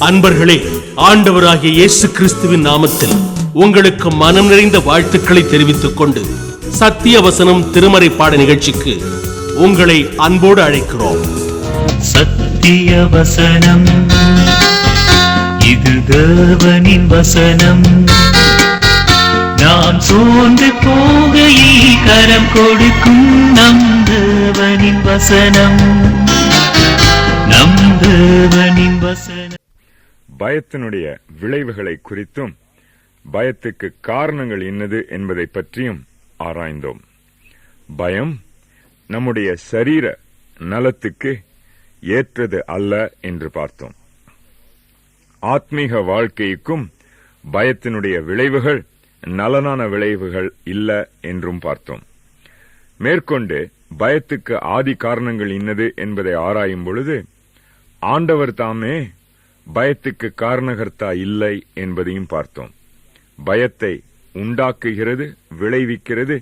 அன்பர்களே, ஆண்டவராகிய இயேசு கிறிஸ்துவின் நாமத்தில் உங்களுக்கு மனம் நிறைந்த வாழ்த்துக்களை தெரிவித்துக் கொண்டு சத்திய வசனம் திருமறை பாட நிகழ்ச்சிக்கு உங்களை அன்போடு அழைக்கிறோம். சத்திய வசனம், இது தேவனின் வசனம். நாம் சோர்ந்து போகையில் கரம் கொடுக்கும் நம் தேவனின் வசனம், நம் தேவனின் வசனம். பயத்தினுடைய விளைவுகளை குறித்தும் பயத்துக்கு காரணங்கள் என்னது என்பதை பற்றியும் ஆராய்ந்தோம். பயம் நம்முடைய சரீர நலத்துக்கு ஏற்றது அல்ல என்று பார்த்தோம். ஆத்மீக வாழ்க்கைக்கும் பயத்தினுடைய விளைவுகள் நலனான விளைவுகள் இல்ல என்றும் பார்த்தோம். மேற்கொண்டு பயத்துக்கு ஆதி காரணங்கள் என்னது என்பதை ஆராயும் பொழுது ஆண்டவர் தாமே பயத்துக்கு காரணகர்த்தா இல்லை என்பதையும் பார்த்தோம். பயத்தை உண்டாக்குகிறது, விளைவிக்கிறது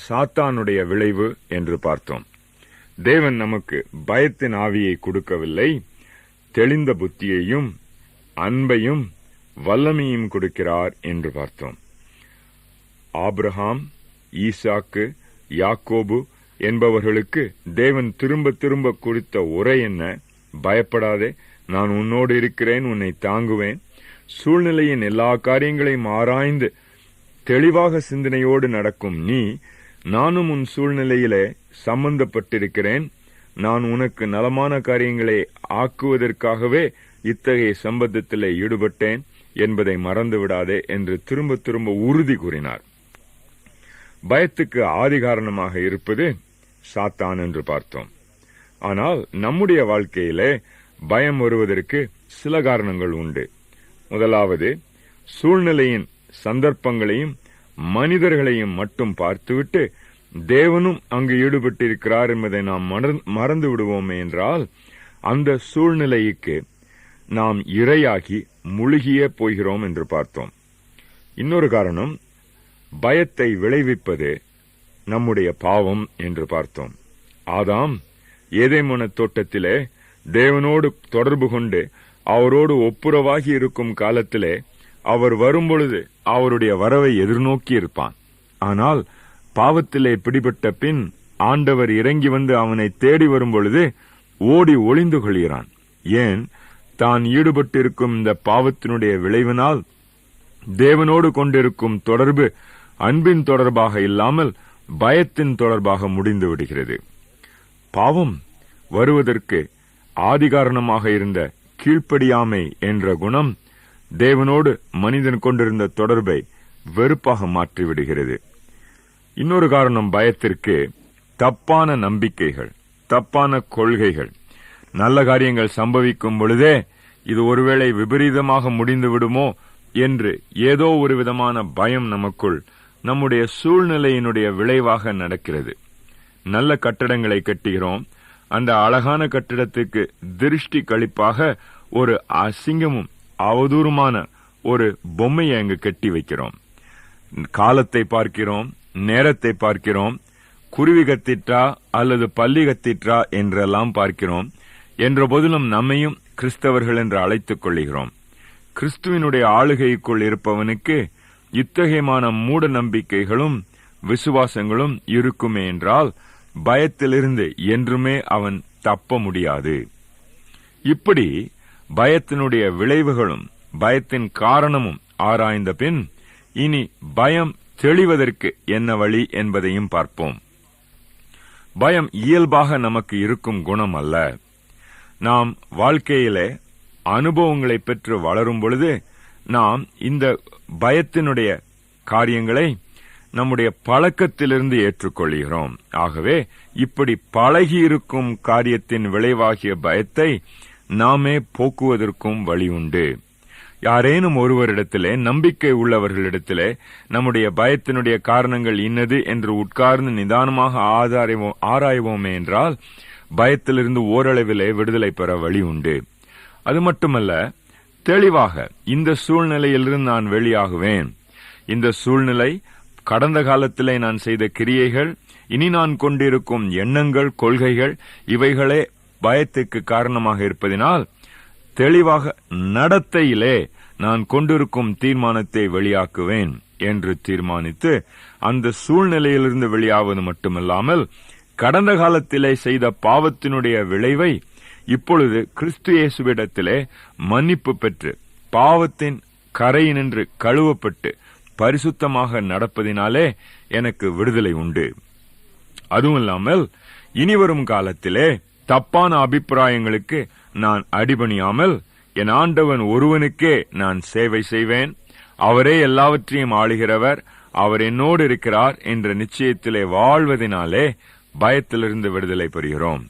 சாத்தானுடைய விளைவு என்று பார்த்தோம். தேவன் நமக்கு பயத்தின் ஆவியை கொடுக்கவில்லை, தெளிந்த புத்தியையும் அன்பையும் வல்லமையும் கொடுக்கிறார் என்று பார்த்தோம். ஆபிரகாம், ஈசாக்கு, யாக்கோபு என்பவர்களுக்கு தேவன் திரும்ப திரும்ப கொடுத்த உரை என்ன? பயப்படாதே, நான் உன்னோடு இருக்கிறேன், உன்னை தாங்குவேன். சூழ்நிலையின் எல்லா காரியங்களையும் ஆராய்ந்து தெளிவாக சிந்தனையோடு நடக்கும் நீ, நானும் உன் சூழ்நிலையிலே சம்பந்தப்பட்டிருக்கிறேன், நான் உனக்கு நலமான காரியங்களை ஆக்குவதற்காகவே இத்தகைய சம்பந்தத்திலே ஈடுபட்டேன் என்பதை மறந்து விடாதே என்று திரும்ப திரும்ப உறுதி கூறினார். பயத்துக்கு ஆதி காரணமாக இருப்பது சாத்தான் என்று பார்த்தோம். ஆனால் நம்முடைய வாழ்க்கையிலே பயம் வருவதற்கு சில காரணங்கள் உண்டு. முதலாவது, சூழ்நிலையின் சந்தர்ப்பங்களையும் மனிதர்களையும் மட்டும் பார்த்துவிட்டு தேவனும் அங்கு ஈடுபட்டிருக்கிறார் என்பதை நாம் மறந்து விடுவோமே என்றால் அந்த சூழ்நிலைக்கு நாம் இரையாகி முழுகியே போகிறோம் என்று பார்த்தோம். இன்னொரு காரணம், பயத்தை விளைவிப்பது நம்முடைய பாவம் என்று பார்த்தோம். ஆதாம் ஏதேமோன தோட்டத்திலே தேவனோடு தொடர்பு கொண்டு அவரோடு ஒப்புரவாகி இருக்கும் காலத்திலே அவர் வரும்பொழுது அவருடைய வரவை எதிர்நோக்கி இருப்பான். ஆனால் பாவத்திலே பிடிபட்ட பின் ஆண்டவர் இறங்கி வந்து அவனை தேடி வரும்பொழுது ஓடி ஒளிந்து கொள்கிறான். ஏன்? தான் ஈடுபட்டிருக்கும் இந்த பாவத்தினுடைய விளைவினால் தேவனோடு கொண்டிருக்கும் தொடர்பு அன்பின் தொடர்பாக இல்லாமல் பயத்தின் தொடர்பாக முடிந்து விடுகிறது. பாவம் வருவதற்கு ஆதிகாரணமாக இருந்த கீழ்ப்படியாமை என்ற குணம் தேவனோடு மனிதன் கொண்டிருந்த தொடர்பை வெறுப்பாக மாற்றிவிடுகிறது. இன்னொரு காரணம் பயத்திற்கு தப்பான நம்பிக்கைகள், தப்பான கொள்கைகள். நல்ல காரியங்கள் சம்பவிக்கும் பொழுதே இது ஒருவேளை விபரீதமாக முடிந்து விடுமோ என்று ஏதோ ஒரு விதமான பயம் நமக்குள் நம்முடைய சூழ்நிலையினுடைய விளைவாக நடக்கிறது. நல்ல கட்டடங்களை கட்டுகிறோம், அந்த அழகான கட்டிடத்துக்கு திருஷ்டி கழிப்பாக ஒரு அசிங்கமும் அவதூறுமான ஒரு பொம்மையை அங்கு கட்டி வைக்கிறோம். காலத்தை பார்க்கிறோம், நேரத்தை பார்க்கிறோம், குருவி கத்திற்றா அல்லது பள்ளி கத்திற்றா என்றெல்லாம் பார்க்கிறோம். என்ற போதிலும் நம்மையும் கிறிஸ்தவர்கள் என்று அழைத்துக் கொள்கிறோம். கிறிஸ்துவினுடைய ஆளுகைக்குள் இருப்பவனுக்கு இத்தகையமான மூட நம்பிக்கைகளும் விசுவாசங்களும் இருக்குமே என்றால் பயத்திலிருந்து என்றுமே அவன் தப்ப முடியாது. இப்படி பயத்தினுடைய விளைவுகளும் பயத்தின் காரணமும் ஆராய்ந்த பின் இனி பயம் தெளிவதற்கு என்ன வழி என்பதையும் பார்ப்போம். பயம் இயல்பாக நமக்கு இருக்கும் குணம் அல்ல. நாம் வாழ்க்கையிலே அனுபவங்களை பெற்று வளரும் பொழுது நாம் இந்த பயத்தினுடைய காரியங்களை நம்முடைய பழக்கத்திலிருந்து ஏற்றுக்கொள்கிறோம். ஆகவே இப்படி பழகியிருக்கும் காரியத்தின் விளைவாகிய பயத்தை நாமே போக்குவதற்கும் வழி உண்டு. யாரேனும் ஒருவரிடத்திலே, நம்பிக்கை உள்ளவர்களிடத்திலே நம்முடைய பயத்தினுடைய காரணங்கள் இன்னது என்று உட்கார்ந்து நிதானமாக ஆராய்வோமே என்றால் பயத்திலிருந்து ஓரளவிலே விடுதலை பெற வழி உண்டு. அது மட்டுமல்ல, தெளிவாக இந்த சூழ்நிலையிலிருந்து நான் வெளியாகுவேன், இந்த சூழ்நிலை கடந்த காலத்திலே நான் செய்த கிரியைகள், இனி நான் கொண்டிருக்கும் எண்ணங்கள், கொள்கைகள், இவைகளே பயத்துக்கு காரணமாக இருப்பதினால் தெளிவாக நடத்தையிலே நான் கொண்டிருக்கும் தீர்மானத்தை வெளியாக்குவேன் என்று தீர்மானித்து அந்த சூழ்நிலையிலிருந்து வெளியாவது மட்டுமல்லாமல் கடந்த காலத்திலே செய்த பாவத்தினுடைய விளைவை இப்பொழுது கிறிஸ்து இயேசுவிடத்திலே மன்னிப்பு பெற்று பாவத்தின் கரையினின்று கழுவப்பட்டு பரிசுத்தமாக நடப்பதினாலே எனக்கு விடுதலை உண்டு. அதுவும் இல்லாமல் இனிவரும் காலத்திலே தப்பான அபிப்பிராயங்களுக்கு நான் அடிபணியாமல் என் ஆண்டவன் ஒருவனுக்கே நான் சேவை செய்வேன், அவரே எல்லாவற்றையும் ஆளுகிறவர், அவர் என்னோடு இருக்கிறார் என்ற நிச்சயத்திலே வாழ்வதனாலே பயத்திலிருந்து விடுதலை பெறுகிறோம்.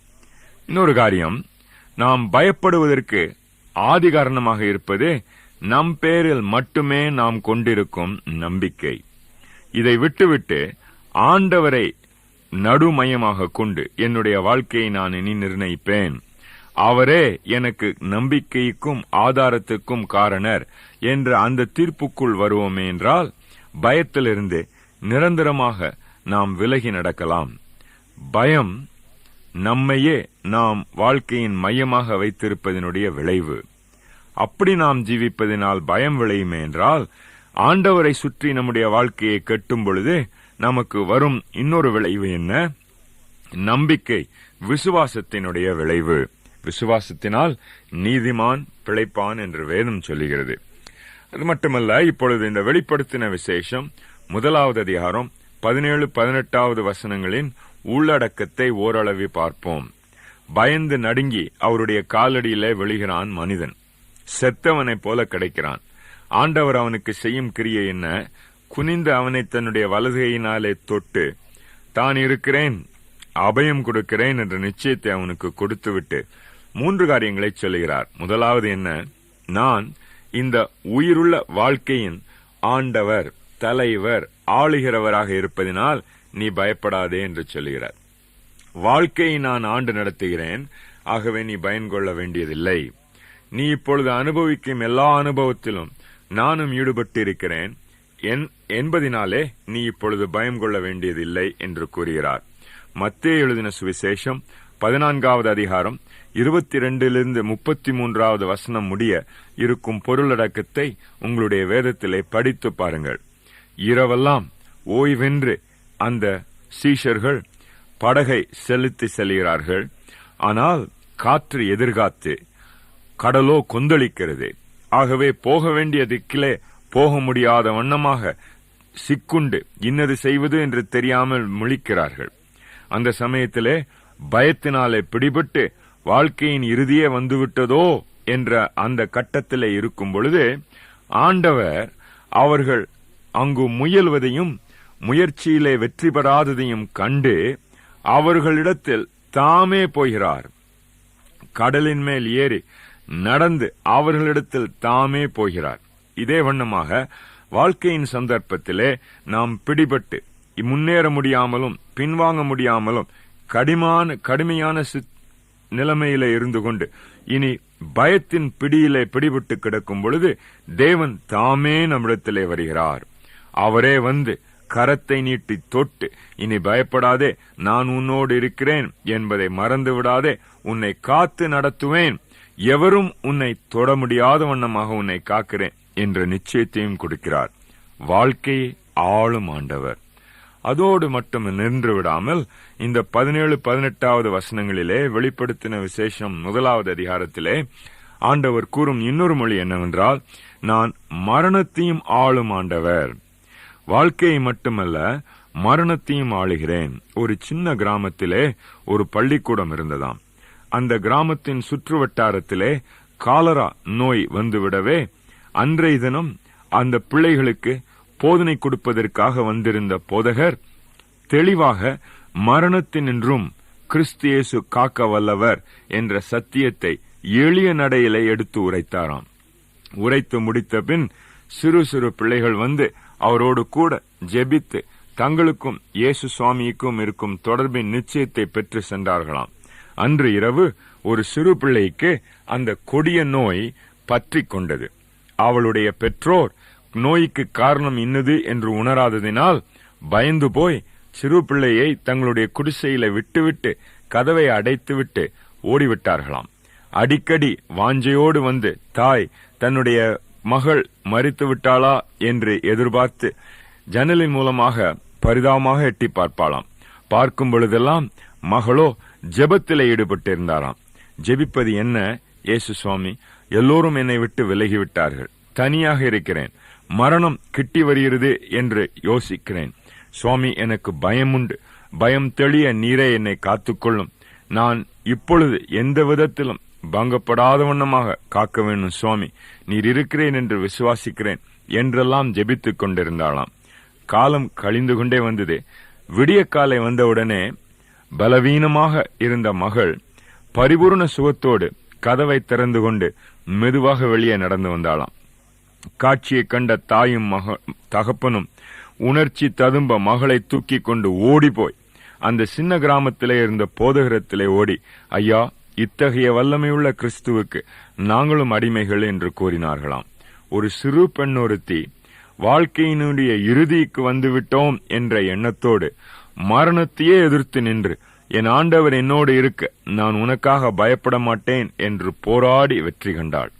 இன்னொரு காரியம், நாம் பயப்படுவதற்கு ஆதி காரணமாக இருப்பது நம் பேரில் மட்டுமே நாம் கொண்டிருக்கும் நம்பிக்கை. இதை விட்டுவிட்டு ஆண்டவரை நடுமையமாக கொண்டு என்னுடைய வாழ்க்கையை நான் இனி நிர்ணயிப்பேன், அவரே எனக்கு நம்பிக்கைக்கும் ஆதாரத்துக்கும் காரணர் என்ற அந்த தீர்ப்புக்குள் வருவோமே என்றால் பயத்திலிருந்து நிரந்தரமாக நாம் விலகி நடக்கலாம். பயம் நம்மையே நாம் வாழ்க்கையின் மையமாக வைத்திருப்பதனுடைய விளைவு. அப்படி நாம் ஜீவிப்பதனால் பயம் விளையுமே என்றால் ஆண்டவரை சுற்றி நம்முடைய வாழ்க்கையை கட்டும் பொழுது நமக்கு வரும் இன்னொரு விளைவு என்ன? நம்பிக்கை விசுவாசத்தினுடைய விளைவு. விசுவாசத்தினால் நீதிமான் பிழைப்பான் என்று வேதம் சொல்லுகிறது. அது மட்டுமல்ல, இப்பொழுது இந்த வெளிப்படுத்தின விசேஷம் 1வது அதிகாரம் 17-18 வசனங்களின் உள்ளடக்கத்தை ஓரளவு பார்ப்போம். பயந்து நடுங்கி அவருடைய காலடியிலே விழுகிறான் மனிதன், செத்தவனைப் போல கிடைக்கிறான். ஆண்டவர் அவனுக்கு செய்யும் கிரியை என்ன? குனிந்து அவனை தன்னுடைய வலதுகையினாலே தொட்டு தான் இருக்கிறேன், அபயம் கொடுக்கிறேன் என்ற நிச்சயத்தை அவனுக்கு கொடுத்துவிட்டு 3 காரியங்களை சொல்லுகிறார். முதலாவது என்ன? நான் இந்த உயிருள்ள வாழ்க்கையின் ஆண்டவர், தலைவர், ஆளுகிறவராக இருப்பதினால் நீ பயப்படாதே என்று சொல்லுகிறார். வாழ்க்கையை நான் ஆண்டு நடத்துகிறேன், ஆகவே நீ பயன் கொள்ள வேண்டியதில்லை. நீ இப்பொழுது அனுபவிக்கும் எல்லா அனுபவத்திலும் நானும் ஈடுபட்டு இருக்கிறேன் என்பதினாலே நீ இப்பொழுது பயம் கொள்ள வேண்டியதில்லை என்று கூறுகிறார். மத்தேயு எழுதின சுவிசேஷம் 14வது அதிகாரம் 22-33 வசனம் முடிய இருக்கும் பொருளடக்கத்தை உங்களுடைய வேதத்திலே படித்து பாருங்கள். இரவெல்லாம் ஓய்வென்று அந்த சீஷர்கள் படகை செலுத்தி செல்கிறார்கள். ஆனால் காற்று எதிர்காத்து, கடலோ கொந்தளிக்கிறது. ஆகவே போக வேண்டிய திக்கிலே போக முடியாத வண்ணமாக சிக்குண்டு இன்னது செய்வது என்று தெரியாமல் முழிக்கிறார்கள். அந்த சமயத்திலே பயத்தினாலே பிடிபட்டு வாழ்க்கையின் இறுதியே வந்துவிட்டதோ என்ற அந்த கட்டத்திலே இருக்கும் பொழுது ஆண்டவர் அவர்கள் அங்கு முயல்வதையும் முயற்சியிலே வெற்றி பெறாததையும் கண்டு அவர்களிடத்தில் தாமே போகிறார். கடலின் மேல் ஏறி நடந்து அவர்களிடத்தில் தாமே போகிறார். இதே வண்ணமாக வாழ்க்கையின் சந்தர்ப்பத்திலே நாம் பிடிபட்டு முன்னேற முடியாமலும் பின்வாங்க முடியாமலும் கடுமையான நிலைமையிலே இருந்து கொண்டு இனி பயத்தின் பிடியிலே பிடிபட்டு கிடக்கும் பொழுது தேவன் தாமே நம்மிடத்திலே வருகிறார். அவரே வந்து கரத்தை நீட்டி தொட்டு, இனி பயப்படாதே, நான் உன்னோடு இருக்கிறேன் என்பதை மறந்து விடாதே, உன்னை காத்து நடத்துவேன், எவரும் உன்னை தொட முடியாத வண்ணமாக உன்னை காக்கிறேன் என்ற நிச்சயத்தையும் கொடுக்கிறார். வாழ்க்கையை ஆளும் ஆண்டவர். அதோடு மட்டும் நின்று விடாமல் இந்த 17-18 வசனங்களிலே வெளிப்படுத்தின விசேஷம் 1வது அதிகாரத்திலே ஆண்டவர் கூறும் இன்னொரு மொழி என்னவென்றால், நான் மரணத்தையும் ஆளும் ஆண்டவர். வாழ்க்கையை மட்டுமல்ல, மரணத்தையும் ஆளுகிறேன். ஒரு சின்ன கிராமத்திலே ஒரு பள்ளிக்கூடம் இருந்ததாம். அந்த கிராமத்தின் சுற்று வட்டாரத்திலே காலரா நோய் வந்துவிடவே அன்றைய தினம் அந்த பிள்ளைகளுக்கு போதனை கொடுப்பதற்காக வந்திருந்த போதகர் தெளிவாக மரணத்தினின்றும் கிறிஸ்து இயேசு காக்க வல்லவர் என்ற சத்தியத்தை எளிய நடையிலே எடுத்து உரைத்தாராம். உரைத்து முடித்த பின் சிறு சிறு பிள்ளைகள் வந்து அவரோடு கூட ஜெபித்து தங்களுக்கும் இயேசு சுவாமிக்கும் இருக்கும் தொடர்பின் நிச்சயத்தை பெற்று சென்றார்களாம். அன்று இரவு ஒரு சிறு பிள்ளைக்கு அந்த கொடிய நோய் பற்றி கொண்டது. அவளுடைய பெற்றோர் நோய்க்கு காரணம் இன்னது என்று உணராததினால் பயந்து போய் சிறு பிள்ளையை தங்களுடைய குடிசையில விட்டுவிட்டு கதவை அடைத்துவிட்டு ஓடிவிட்டார்களாம். அடிக்கடி வாஞ்சையோடு வந்து தாய் தன்னுடைய மகள் மரித்து விட்டாளா என்று எதிர்பார்த்து ஜன்னலின் மூலமாக பரிதாபமாக எட்டி பார்ப்பாளாம். பார்க்கும் பொழுதெல்லாம் மகளோ ஜெபத்திலே ஈடுபட்டிருந்தாராம். ஜெபிப்பது என்ன இயேசு சுவாமி, எல்லோரும் என்னை விட்டு விலகிவிட்டார்கள், தனியாக இருக்கிறேன், மரணம் கிட்டி வருகிறது என்று யோசிக்கிறேன் சுவாமி, எனக்கு பயமுண்டு, பயம் தெளிய நீரே என்னை காத்துக்கொள்ளும், நான் இப்பொழுது எந்த விதத்திலும் பங்கப்படாத வண்ணமாக காக்க வேண்டும் சுவாமி, நீர் இருக்கிறேன் என்று விசுவாசிக்கிறேன் என்றெல்லாம் ஜெபித்துக் கொண்டிருந்தாளாம். காலம் கழிந்து கொண்டே வந்தது. விடிய காலை வந்தவுடனே பலவீனமாக இருந்த மகள் பரிபூர்ண சுகத்தோடு கதவை திறந்து கொண்டு மெதுவாக வெளியே நடந்து வந்தாளாம். காட்சியை கண்ட தாயும் தகப்பனும் உணர்ச்சி ததும்ப மகளை தூக்கி கொண்டு ஓடிப்போய் அந்த சின்ன கிராமத்திலே இருந்த போதகரத்திலே ஓடி, ஐயா, இத்தகைய வல்லமையுள்ள கிறிஸ்துவுக்கு நாங்களும் அடிமைகள் என்று கூறினார்களாம். ஒரு சிறு பெண் ஒருத்தி வாழ்க்கையினுடைய இறுதிக்கு வந்துவிட்டோம் என்ற எண்ணத்தோடு மரணத்தையே எதிர்த்து நின்று, என் ஆண்டவர் என்னோடு இருக்க நான் உனக்காக பயப்பட மாட்டேன் என்று போராடி வெற்றி கண்டாள்.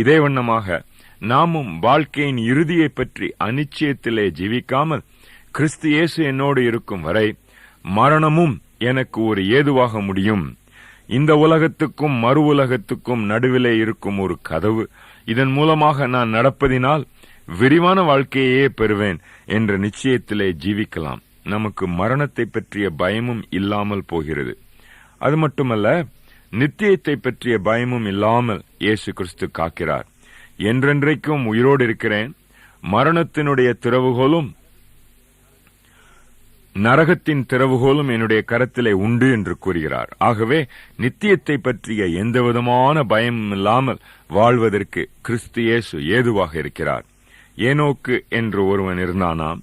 இதே வண்ணமாக நாமும் வாழ்க்கையின் இறுதியை பற்றி அனிச்சயத்திலே ஜீவிக்காமல், கிறிஸ்து இயேசு என்னோடு இருக்கும் வரை மரணமும் எனக்கு ஒரு ஏதுவாக முடியும், இந்த உலகத்துக்கும் மறு உலகத்துக்கும் நடுவிலே இருக்கும் ஒரு கதவு, இதன் மூலமாக நான் நடப்பதினால் விரிவான வாழ்க்கையே பெறுவேன் என்ற நிச்சயத்திலே ஜீவிக்கலாம். நமக்கு மரணத்தை பற்றிய பயமும் இல்லாமல் போகிறது. அது மட்டுமல்ல, நித்தியத்தை பற்றிய பயமும் இல்லாமல் இயேசு கிறிஸ்து காக்கிறார். என்றென்றைக்கும் உயிரோடு இருக்கிறேன், மரணத்தினுடைய திறவுகோலும் நரகத்தின் திறவுகோலும் என்னுடைய கரத்திலே உண்டு என்று கூறுகிறார். ஆகவே நித்தியத்தை பற்றிய எந்தவிதமான பயமும் இல்லாமல் வாழ்வதற்கு கிறிஸ்து இயேசு ஏதுவாக இருக்கிறார். ஏனோக்கு என்று ஒருவன் இருந்தானாம்.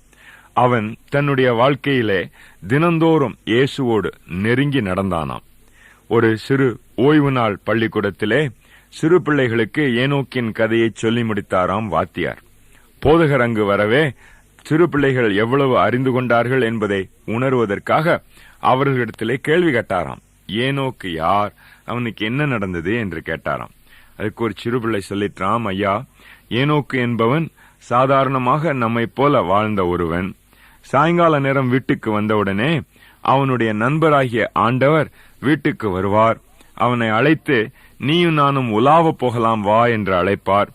அவன் தன்னுடைய வாழ்க்கையிலே தினந்தோறும் இயேசுவோடு நெருங்கி நடந்தானாம். ஒரு சிறு ஓய்வு நாள் பள்ளிக்கூடத்திலே சிறு பிள்ளைகளுக்கு ஏனோக்கின் கதையை சொல்லி முடித்தாராம் வாத்தியார். போதகர் அங்கு வரவே சிறு பிள்ளைகள் எவ்வளவு அறிந்து கொண்டார்கள் என்பதை உணர்வதற்காக அவர்களிடத்திலே கேள்வி கேட்டாராம். ஏனோக்கு யார், அவனுக்கு என்ன நடந்தது என்று கேட்டாராம். அதுக்கு ஒரு சிறு பிள்ளை சொல்லிட்டாம், ஐயா, ஏனோக்கு என்பவன் சாதாரணமாக நம்மை போல வாழ்ந்த ஒருவன். சாயங்கால நேரம் வீட்டுக்கு வந்தவுடனே அவனுடைய நண்பராகிய ஆண்டவர் வீட்டுக்கு வருவார். அவனை அழைத்து, நீயும் நானும் உலாவ போகலாம் வா என்று அழைப்பார்.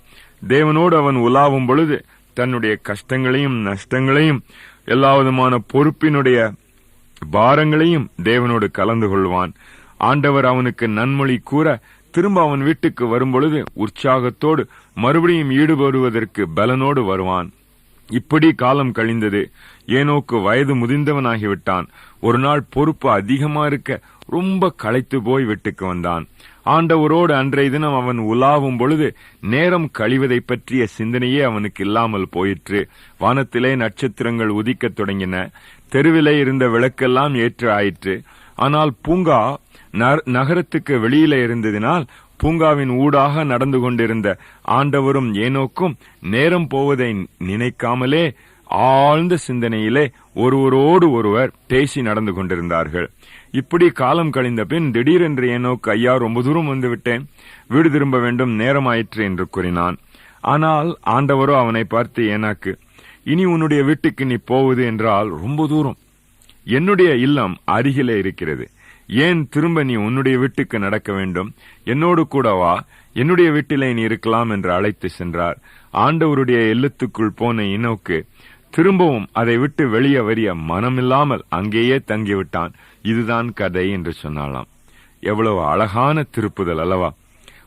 தேவனோடு அவன் உலாவும் பொழுது தன்னுடைய கஷ்டங்களையும் நஷ்டங்களையும் எல்லா விதமான பொறுப்பினுடைய பாரங்களையும் தேவனோடு கலந்து கொள்வான். ஆண்டவர் அவனுக்கு நன்மொழி கூற திரும்ப அவன் வீட்டுக்கு வரும்பொழுது உற்சாகத்தோடு மறுபடியும் ஈடுபடுவதற்கு பலனோடு வருவான். இப்படி காலம் கழிந்தது. ஏனோக்கு வயது முதிர்ந்தவனாகிவிட்டான். ஒரு நாள் பொறுப்பு அதிகமா இருக்க ரொம்ப களைத்து போய் வீட்டுக்கு வந்தான். ஆண்டவரோடு அன்றைய தினம் அவன் உலாவும் பொழுது நேரம் கழிவதை பற்றிய சிந்தனையே அவனுக்கு இல்லாமல் போயிற்று. வானத்திலே நட்சத்திரங்கள் உதிக்கத் தொடங்கின. தெருவிலே இருந்த விளக்கெல்லாம் ஏற்று ஆயிற்று. ஆனால் பூங்கா நகரத்துக்கு வெளியிலே இருந்ததினால் பூங்காவின் ஊடாக நடந்து கொண்டிருந்த ஆண்டவரும் ஏனோக்கும் நேரம் போவதை நினைக்காமலே ஆழ்ந்த சிந்தனையிலே ஒருவரோடு ஒருவர் பேசி நடந்து கொண்டிருந்தார்கள். இப்படி காலம் கழிந்த பின் திடீரென்று ஏனோக்கு, ஐயா, ரொம்ப தூரம் வந்து விட்டேன், வீடு திரும்ப வேண்டும், நேரமாயிற்று என்று கூறினான். ஆனால் ஆண்டவரோ அவனை பார்த்து, ஏனாக்கு, இனி உன்னுடைய வீட்டுக்கு நீ போவது என்றால் ரொம்ப தூரம், என்னுடைய இல்லம் அருகிலே இருக்கிறது, ஏன் திரும்ப நீ உன்னுடைய வீட்டுக்கு நடக்க வேண்டும், என்னோடு கூட வா, என்னுடைய வீட்டிலே நீ இருக்கலாம் என்று அழைத்து சென்றார். ஆண்டவருடைய இல்லத்துக்குள் போன ஏனோக்கு திரும்பவும் அதை விட்டு வெளியே வரிய மனமில்லாமல் அங்கேயே தங்கிவிட்டான். இதுதான் கதை என்று சொன்னாலாம். எவ்வளவு அழகான திருப்புதல் அல்லவா!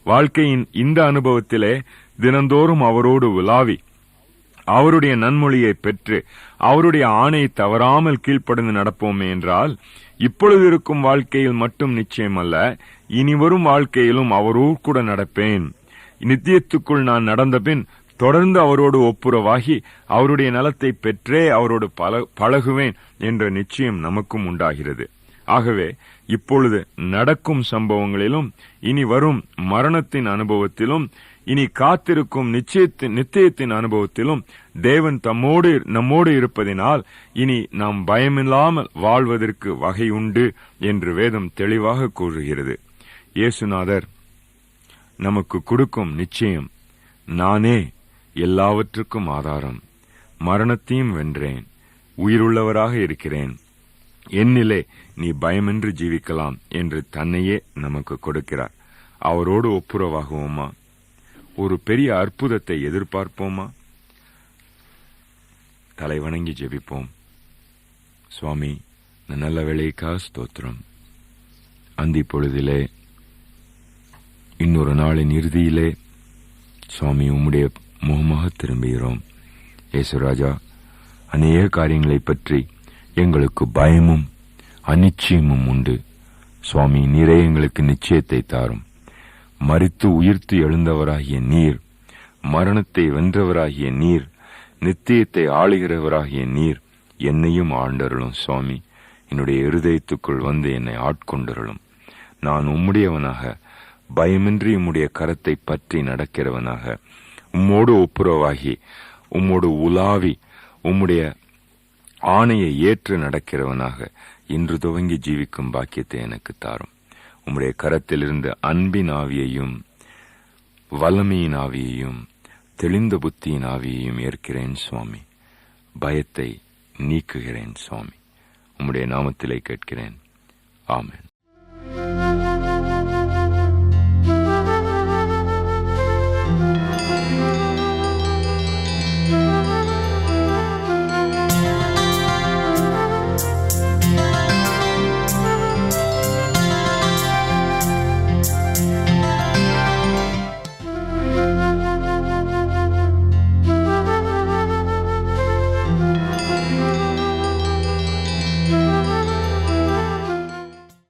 வாழ்க்கையின் இந்த அனுபவத்திலே தினந்தோறும் அவரோடு உலாவி அவருடைய நன்மொழியை பெற்று அவருடைய ஆணையை தவறாமல் கீழ்ப்படிந்து நடப்போமே என்றால் இப்பொழுது இருக்கும் வாழ்க்கையில் மட்டும் நிச்சயமல்ல, இனி வரும் வாழ்க்கையிலும் அவரோடு கூட நடப்பேன். நித்தியத்துக்குள் நான் நடந்த பின் தொடர்ந்து அவரோடு ஒப்புரவாகி அவருடைய நலத்தை பெற்றே அவரோடு பழகுவேன் என்ற நிச்சயம் நமக்கும் உண்டாகிறது. ஆகவே இப்பொழுது நடக்கும் சம்பவங்களிலும் இனி வரும் மரணத்தின் அனுபவத்திலும் இனி காத்திருக்கும் நித்தியத்தின் அனுபவத்திலும் தேவன் நம்மோடு இருப்பதினால் இனி நாம் பயமில்லாமல் வாழ்வதற்கு வகை உண்டு என்று வேதம் தெளிவாக கூறுகிறது. இயேசுநாதர் நமக்கு கொடுக்கும் நிச்சயம், நானே எல்லாவற்றுக்கும் ஆதாரம், மரணத்தையும் வென்றேன், உயிருள்ளவராக இருக்கிறேன், என்னிலே நீ பயமின்றி ஜீவிக்கலாம் என்று தன்னையே நமக்கு கொடுக்கிறார். அவரோடு ஒப்புரவாகுவோமா? ஒரு பெரிய அற்புதத்தை எதிர்பார்ப்போமா? தலை வணங்கி ஜெபிப்போம். சுவாமி, இந்த நல்ல வேளைக்காக ஸ்தோத்திரம். அந்தி பொழுதிலே, இன்னொரு நாளின் இறுதியிலே சுவாமி உம்முடைய முகமாக திரும்புகிறோம். இயேசுராஜா, அநேக காரியங்களை பற்றி எங்களுக்கு பயமும் அநிச்சயமும் உண்டு. சுவாமி, நீரே எங்களுக்கு நிச்சயத்தை தாரும். மரித்து உயிர்த்து எழுந்தவராகிய நீர், மரணத்தை வென்றவராகிய நீர், நித்தியத்தை ஆளுகிறவராகிய நீர் என்னையும் ஆண்டருளும். சுவாமி, என்னுடைய இருதயத்துக்குள் வந்து என்னை ஆட்கொண்டருளும். நான் உம்முடையவனாக, பயமின்றி உம்முடைய கரத்தை பற்றி நடக்கிறவனாக, உம்மோடு ஒப்புரவாகி, உம்மோடு உலாவி, உம்முடைய ஆணையை ஏற்று நடக்கிறவனாக இன்று துவங்கி ஜீவிக்கும் பாக்கியத்தை எனக்கு தாரும். உம்முடைய கரத்திலிருந்து அன்பின் ஆவியையும் வல்லமையின் ஆவியையும் தெளிந்த புத்தியின் ஆவியையும் ஏற்கிறேன் சுவாமி. பயத்தை நீக்குகிறேன் சுவாமி. உம்முடைய நாமத்திலே கேட்கிறேன். ஆமென்.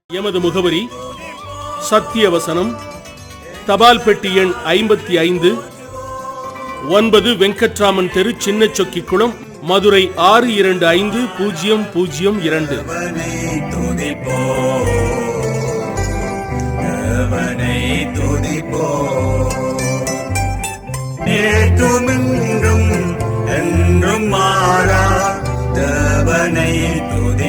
எமது முகவரி: சத்தியவசனம், தபால் பெட்டி எண் 55, 9 வெங்கட்ராமன் தெரு, சின்ன சொக்கிக்குளம், மதுரை 625002. என்றும் மாறா தேவனை துதி